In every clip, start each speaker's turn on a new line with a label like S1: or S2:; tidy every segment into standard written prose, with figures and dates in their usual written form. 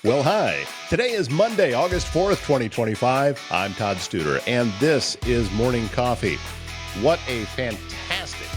S1: Well, hi. Today is Monday, August 4th, 2025. I'm Todd Studer, and this is Morning Coffee. What a fantastic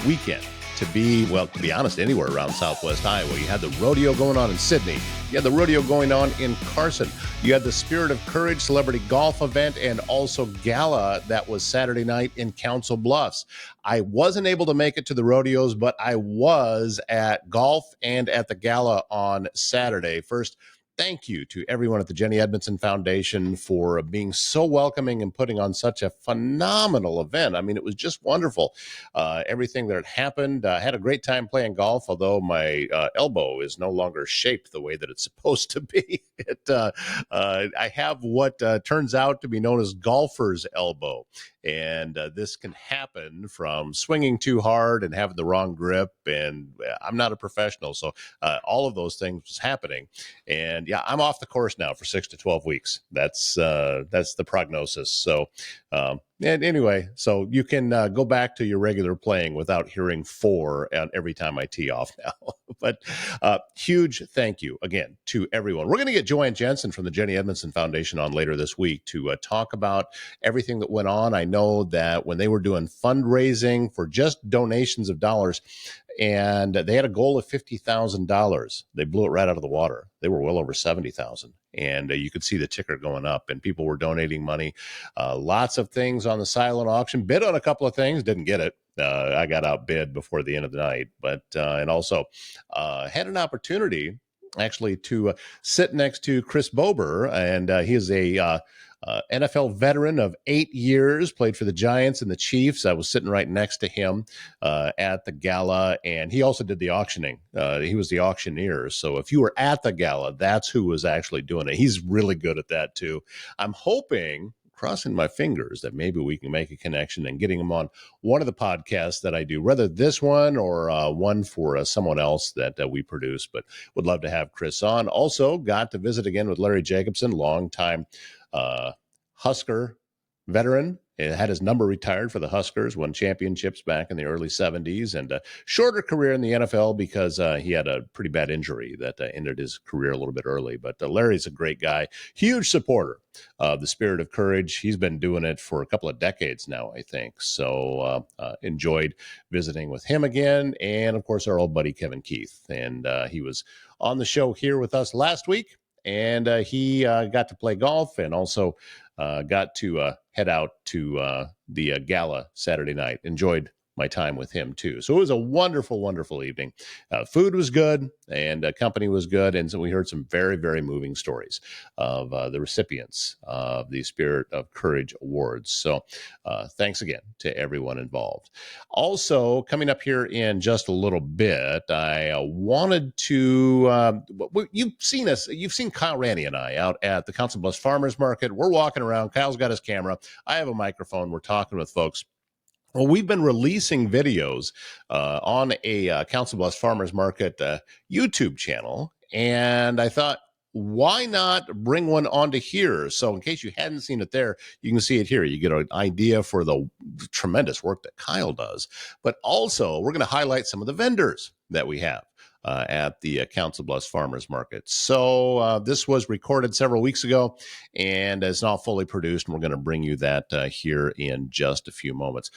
S1: weekend to be honest, anywhere around Southwest Iowa. You had the rodeo going on in Sydney. You had the rodeo going on in Carson. You had the Spirit of Courage celebrity golf event and also gala that was Saturday night in Council Bluffs. I wasn't able to make it to the rodeos, but I was at golf and at the gala on Saturday. First, thank you to everyone at the Jenny Edmondson Foundation for being so welcoming and putting on such a phenomenal event. I mean, it was just wonderful. Everything that had happened. I had a great time playing golf, although my elbow is no longer shaped the way that it's supposed to be. I have what turns out to be known as golfer's elbow. And this can happen from swinging too hard and having the wrong grip. And I'm not a professional, so all of those things was happening. And yeah, I'm off the course now for 6 to 12 weeks. That's the prognosis. So and anyway, so you can go back to your regular playing without hearing four every time I tee off now. But huge thank you again to everyone. We're going to get Joanne Jensen from the Jenny Edmondson Foundation on later this week to talk about everything that went on. I know that when they were doing fundraising for just donations of dollars, and they had a goal of $50,000. They blew it right out of the water. They were well over 70,000. And you could see the ticker going up, and people were donating money. Lots of things on the silent auction. Bid on a couple of things, didn't get it. I got outbid before the end of the night, but and also had an opportunity actually to sit next to Chris Bober, and he is a NFL veteran of 8 years, played for the Giants and the Chiefs. I was sitting right next to him at the gala, and he also did the auctioning. He was the auctioneer. So if you were at the gala, that's who was actually doing it. He's really good at that too. I'm hoping, crossing my fingers, that maybe we can make a connection and getting him on one of the podcasts that I do, whether this one or one for someone else that we produce, but would love to have Chris on. Also got to visit again with Larry Jacobson, longtime Husker veteran. Had his number retired for the Huskers, won championships back in the early 70s, and a shorter career in the NFL because he had a pretty bad injury that ended his career a little bit early. But Larry's a great guy, huge supporter of the Spirit of Courage. He's been doing it for a couple of decades now, I think. So enjoyed visiting with him again. And, of course, our old buddy Kevin Keith. And he was on the show here with us last week. And he got to play golf and also got to head out to the gala Saturday night. Enjoyed my time with him, too. So it was a wonderful, wonderful evening. Food was good and company was good. And so we heard some very, very moving stories of the recipients of the Spirit of Courage Awards. So thanks again to everyone involved. Also, coming up here in just a little bit, I wanted to, you've seen Kyle Randy and I out at the Council Bluffs Farmers Market. We're walking around. Kyle's got his camera. I have a microphone. We're talking with folks. Well, we've been releasing videos on a Council Bluffs Farmers Market YouTube channel, and I thought, why not bring one onto here? So in case you hadn't seen it there, you can see it here. You get an idea for the tremendous work that Kyle does, but also we're going to highlight some of the vendors that we have at the Council Bluffs Farmers Market. So this was recorded several weeks ago and it's not fully produced, and we're going to bring you that here in just a few moments.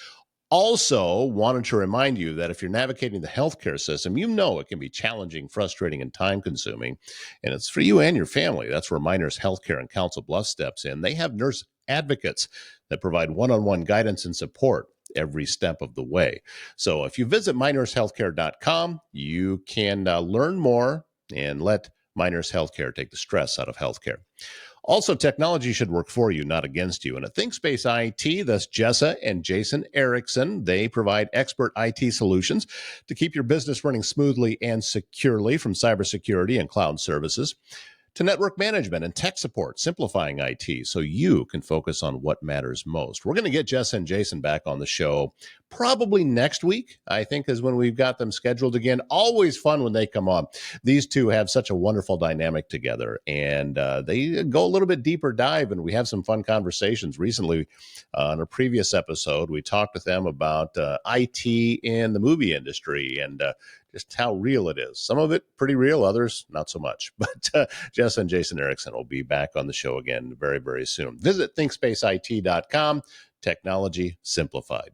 S1: Also, wanted to remind you that if you're navigating the healthcare system, you know it can be challenging, frustrating, and time-consuming, and it's for you and your family. That's where Miners Healthcare and Council Bluffs steps in. They have nurse advocates that provide one-on-one guidance and support every step of the way. So if you visit minershealthcare.com, you can learn more and let Miners Healthcare take the stress out of healthcare. Also, technology should work for you, not against you. And at ThinkSpace IT, that's Jessa and Jason Erickson, they provide expert IT solutions to keep your business running smoothly and securely, from cybersecurity and cloud services to network management and tech support, simplifying IT so you can focus on what matters most. We're going to get Jess and Jason back on the show probably next week, I think, is when we've got them scheduled again. Always fun when they come on. These two have such a wonderful dynamic together, and they go a little bit deeper dive, and we have some fun conversations. Recently, on a previous episode, we talked with them about IT in the movie industry and just how real it is. Some of it pretty real, others not so much. But Jess and Jason Erickson will be back on the show again very, very soon. Visit ThinkSpaceIT.com. Technology simplified.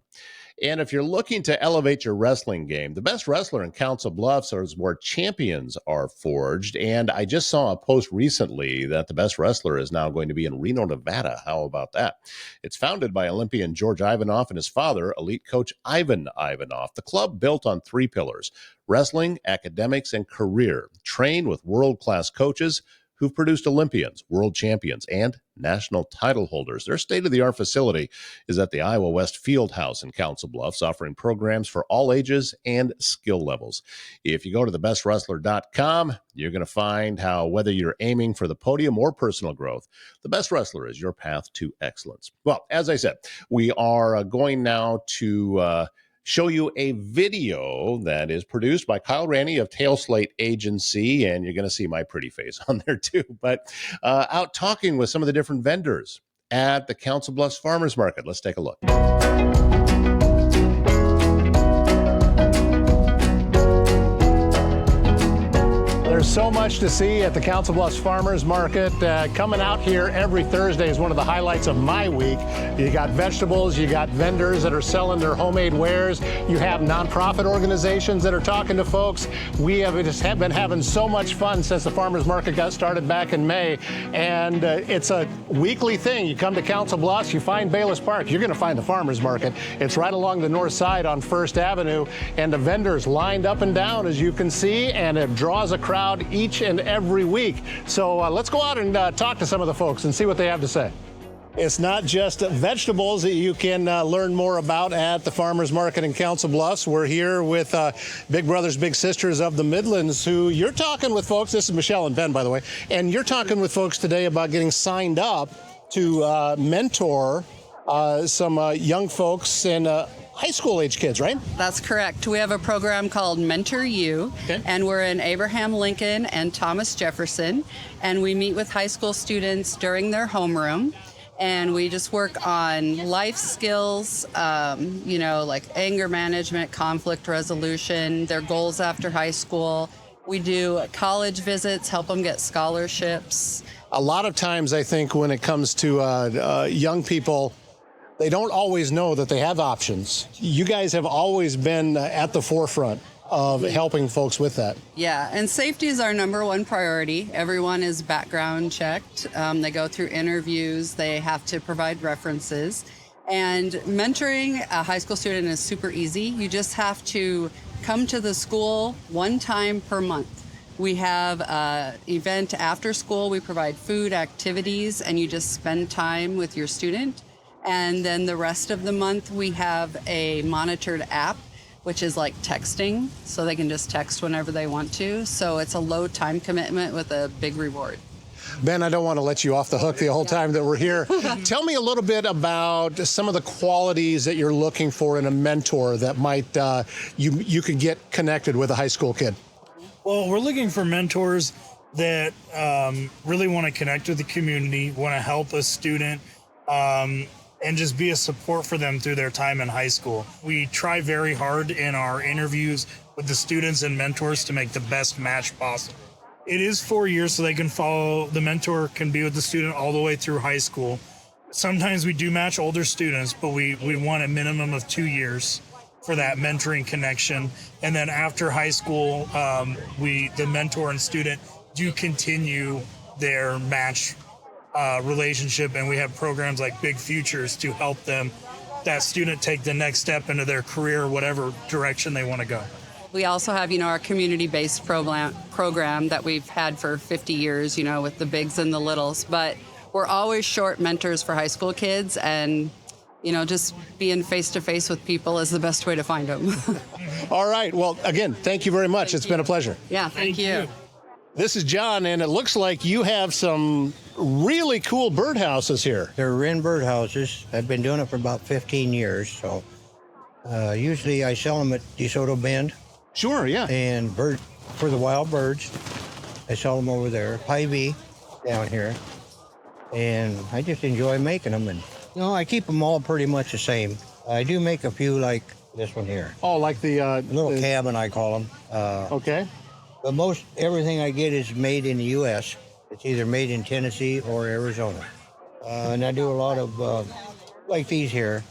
S1: And if you're looking to elevate your wrestling game, the best wrestler in Council Bluffs is where champions are forged. And I just saw a post recently that the best wrestler is now going to be in Reno, Nevada. How about that? It's founded by Olympian George Ivanoff and his father, elite coach Ivan Ivanoff. The club built on three pillars: wrestling, academics, and career. Trained with world-class coaches who've produced Olympians, world champions, and national title holders. Their state-of-the-art facility is at the Iowa West Field House in Council Bluffs, offering programs for all ages and skill levels. If you go to thebestwrestler.com, you're going to find how, whether you're aiming for the podium or personal growth, the Best Wrestler is your path to excellence. Well, as I said, we are going now to show you a video that is produced by Kyle Ranny of Tail Slate Agency, and you're going to see my pretty face on there too. But out talking with some of the different vendors at the Council Bluffs Farmers Market. Let's take a look.
S2: There's so much to see at the Council Bluffs Farmers Market. Coming out here every Thursday is one of the highlights of my week. You got vegetables, you got vendors that are selling their homemade wares, you have nonprofit organizations that are talking to folks. We have just been having so much fun since the Farmers Market got started back in May, and it's a weekly thing. You come to Council Bluffs, you find Bayless Park, you're going to find the Farmers Market. It's right along the north side on First Avenue, and the vendors lined up and down, as you can see, and it draws a crowd each and every week. So let's go out and talk to some of the folks and see what they have to say. It's not just vegetables that you can learn more about at the Farmers Market in Council Bluffs. We're here with Big Brothers Big Sisters of the Midlands, who you're talking with folks. This is Michelle and Ben, by the way. And you're talking with folks today about getting signed up to mentor some young folks and high school age kids, right?
S3: That's correct. We have a program called Mentor You, and we're in Abraham Lincoln and Thomas Jefferson, and we meet with high school students during their homeroom, and we just work on life skills, like anger management, conflict resolution, their goals after high school. We do college visits, help them get scholarships.
S2: A lot of times, I think, when it comes to young people, they don't always know that they have options. You guys have always been at the forefront of helping folks with that.
S3: Yeah, and safety is our number one priority. Everyone is background checked. They go through interviews. They have to provide references. And mentoring a high school student is super easy. You just have to come to the school one time per month. We have an event after school. We provide food, activities, and you just spend time with your student. And then the rest of the month, we have a monitored app, which is like texting, so they can just text whenever they want to. So it's a low time commitment with a big reward.
S2: Ben, I don't want to let you off the hook the whole time that we're here. Tell me a little bit about some of the qualities that you're looking for in a mentor that might you could get connected with a high school kid.
S4: Well, we're looking for mentors that really want to connect with the community, want to help a student, and just be a support for them through their time in high school. We try very hard in our interviews with the students and mentors to make the best match possible. It is 4 years, so the mentor can be with the student all the way through high school. Sometimes we do match older students, but we want a minimum of 2 years for that mentoring connection. And then after high school, the mentor and student do continue their match relationship, and we have programs like Big Futures to help that student take the next step into their career, whatever direction they want to go.
S3: We also have, our community-based program that we've had for 50 years, with the bigs and the littles. But we're always short mentors for high school kids, and, just being face-to-face with people is the best way to find them.
S2: All right. Well, again, thank you very much. It's been a pleasure.
S3: Yeah, thank you.
S2: This is John, and it looks like you have some really cool birdhouses here.
S5: They're wren birdhouses. I've been doing it for about 15 years, so usually I sell them at DeSoto Bend.
S2: Sure, yeah.
S5: And for the wild birds, I sell them over there. Hy-Vee down here, and I just enjoy making them. And I keep them all pretty much the same. I do make a few like This one here.
S2: Oh, like the
S5: Little cabin, I call them.
S2: Okay.
S5: But most everything I get is made in the U.S. It's either made in Tennessee or Arizona. And I do a lot of, like these here,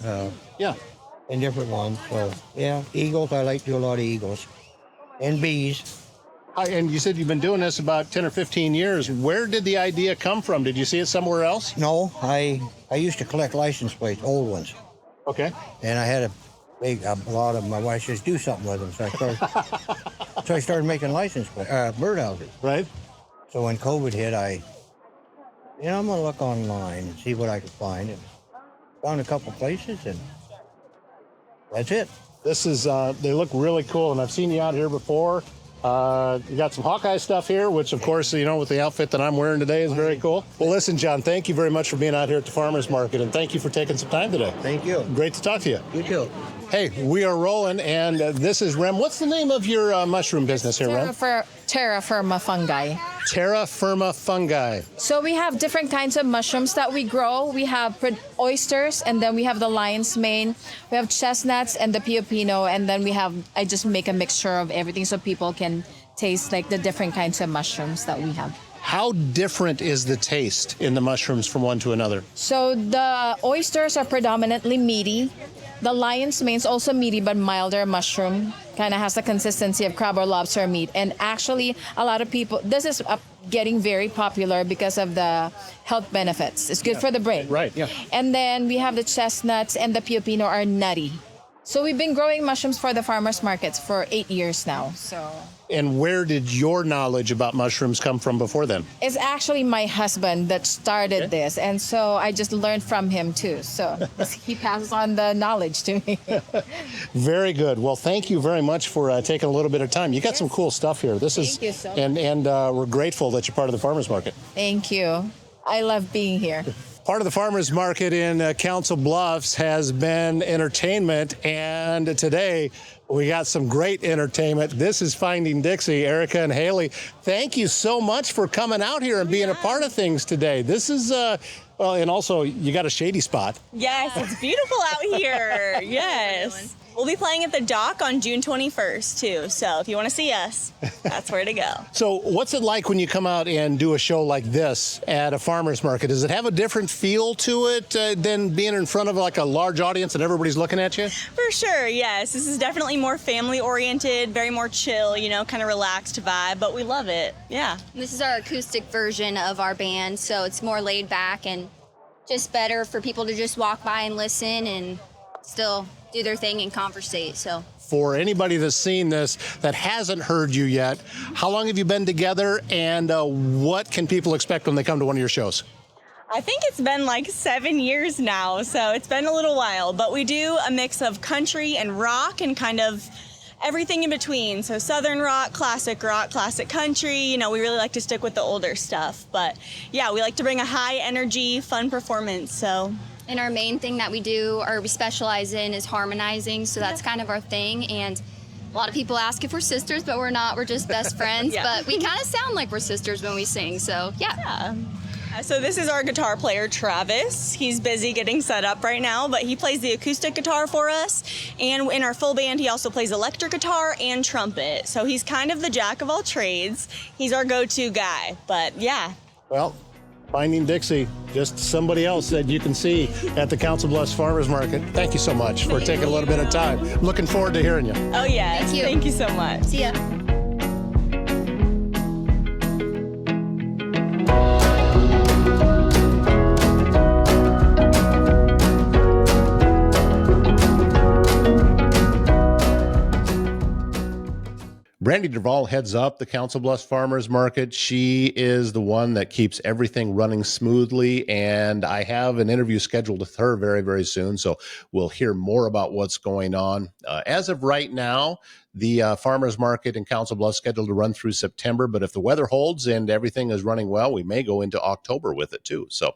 S2: Yeah.
S5: and different ones. So, yeah, eagles, I like to do a lot of eagles. And bees.
S2: And you said you've been doing this about 10 or 15 years. Where did the idea come from? Did you see it somewhere else?
S5: No, I used to collect license plates, old ones.
S2: Okay.
S5: And I had a lot of them. My wife says, do something with them. So I started making license plates, birdhouses.
S2: Right.
S5: So when COVID hit, I'm going to look online and see what I could find. And found a couple places, and that's it.
S2: This is, they look really cool, and I've seen you out here before. You got some Hawkeye stuff here, which, of course, with the outfit that I'm wearing today is very cool. Well, listen, John, thank you very much for being out here at the farmers market, and thank you for taking some time today.
S5: Thank you.
S2: Great to talk to you.
S5: You too.
S2: Hey, we are rolling, and this is Rem. What's the name of your mushroom business here, Rem?
S6: Terra firma fungi.
S2: Terra firma fungi.
S6: So we have different kinds of mushrooms that we grow. We have oysters, and then we have the lion's mane. We have chestnuts and the pioppino, and then I just make a mixture of everything so people can taste like the different kinds of mushrooms that we have.
S2: How different is the taste in the mushrooms from one to another?
S6: So the oysters are predominantly meaty. The lion's mane is also meaty but milder mushroom. Kind of has the consistency of crab or lobster meat. And actually, a lot of people, this is getting very popular because of the health benefits. It's good for the brain.
S2: Right, yeah.
S6: And then we have the chestnuts and the pioppino are nutty. So we've been growing mushrooms for the farmers markets for 8 years now. So.
S2: And where did your knowledge about mushrooms come from before then?
S6: It's actually my husband that started this, and so I just learned from him too. So he passes on the knowledge to me.
S2: Very good. Well, thank you very much for taking a little bit of time. You got some cool stuff here.
S6: Thank you so much.
S2: And we're grateful that you're part of the farmers market.
S6: Thank you. I love being here.
S2: Part of the farmers market in Council Bluffs has been entertainment, and today we got some great entertainment. This is Finding Dixie. Erica and Haley, thank you so much for coming out here and being a part of things today. This is, well, and also you got a shady spot.
S7: Yes, it's beautiful out here. Yes. We'll be playing at the dock on June 21st, too. So if you want to see us, that's where to go.
S2: So what's it like when you come out and do a show like this at a farmer's market? Does it have a different feel to it than being in front of like a large audience and everybody's looking at you?
S7: For sure, yes. This is definitely more family-oriented, very more chill, kind of relaxed vibe, but we love it. Yeah.
S8: This is our acoustic version of our band, so it's more laid back and just better for people to just walk by and listen and still do their thing and conversate. So
S2: for anybody that's seen this that hasn't heard you yet, how long have you been together, and what can people expect when they come to one of your shows?
S7: I think it's been like 7 years now, so it's been a little while, but we do a mix of country and rock and kind of everything in between. So southern rock, classic country, we really like to stick with the older stuff. But yeah, we like to bring a high energy, fun performance, so.
S8: And our main thing that we do, or we specialize in, is harmonizing. So that's kind of our thing. And a lot of people ask if we're sisters, but we're not. We're just best friends.
S7: Yeah.
S8: But we kind of sound like we're sisters when we sing. So yeah.
S7: So this is our guitar player, Travis. He's busy getting set up right now, but he plays the acoustic guitar for us. And in our full band, he also plays electric guitar and trumpet. So he's kind of the jack of all trades. He's our go-to guy. But yeah.
S2: Well, Finding Dixie, just somebody else that you can see at the Council Bluffs Farmers Market. Thank you so much for taking a little bit of time. Looking forward to hearing you.
S7: Oh, yeah.
S8: Thank you.
S7: Thank you so much.
S8: See ya.
S1: Brandy Duvall heads up the Council Bluffs Farmers Market. She is the one that keeps everything running smoothly, and I have an interview scheduled with her very, very soon, so we'll hear more about what's going on. As of right now, the Farmers Market in Council Bluffs scheduled to run through September, but if the weather holds and everything is running well, we may go into October with it too. So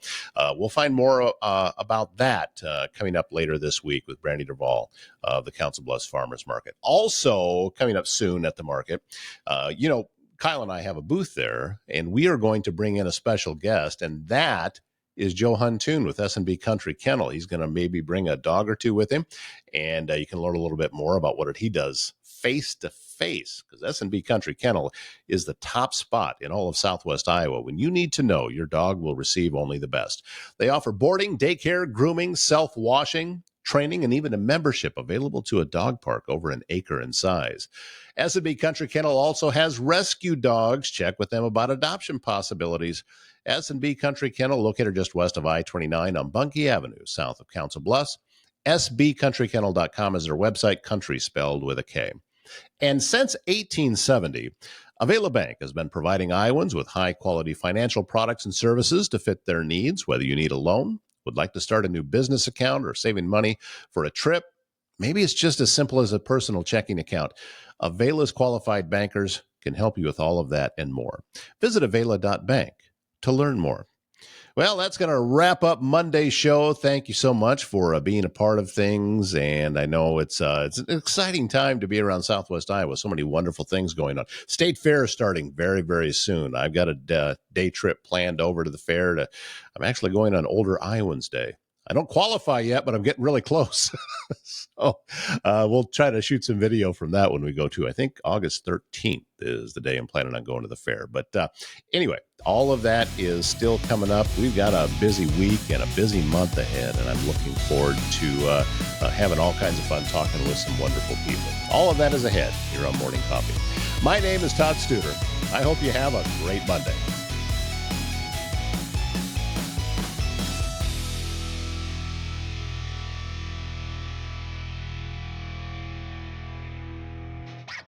S1: we'll find more about that coming up later this week with Brandy Duvall of the Council Bluffs Farmers Market. Also coming up soon at the market, Kyle and I have a booth there, and we are going to bring in a special guest, and that is Joe Huntoon with S&B Country Kennel. He's going to maybe bring a dog or two with him, and you can learn a little bit more about what he does face-to-face, because S&B Country Kennel is the top spot in all of Southwest Iowa. When you need to know, your dog will receive only the best. They offer boarding, daycare, grooming, self-washing, training, and even a membership available to a dog park over an acre in size. S&B Country Kennel also has rescue dogs. Check with them about adoption possibilities. S&B Country Kennel, located just west of I-29 on Bunkie Avenue, south of Council Bluffs. sbcountrykennel.com is their website, country spelled with a K. And since 1870, Avila Bank has been providing Iowans with high-quality financial products and services to fit their needs, whether you need a loan, would like to start a new business account, or saving money for a trip. Maybe it's just as simple as a personal checking account. Avila's qualified bankers can help you with all of that and more. Visit avila.bank to learn more. Well, that's going to wrap up Monday's show. Thank you so much for being a part of things. And I know it's an exciting time to be around Southwest Iowa. So many wonderful things going on. State Fair is starting very, very soon. I've got a day trip planned over to the fair. I'm actually going on Older Iowans Day. I don't qualify yet, but I'm getting really close. So we'll try to shoot some video from that when we go to, I think, August 13th is the day I'm planning on going to the fair. But anyway, all of that is still coming up. We've got a busy week and a busy month ahead, and I'm looking forward to having all kinds of fun talking with some wonderful people. All of that is ahead here on Morning Coffee. My name is Todd Studer. I hope you have a great Monday.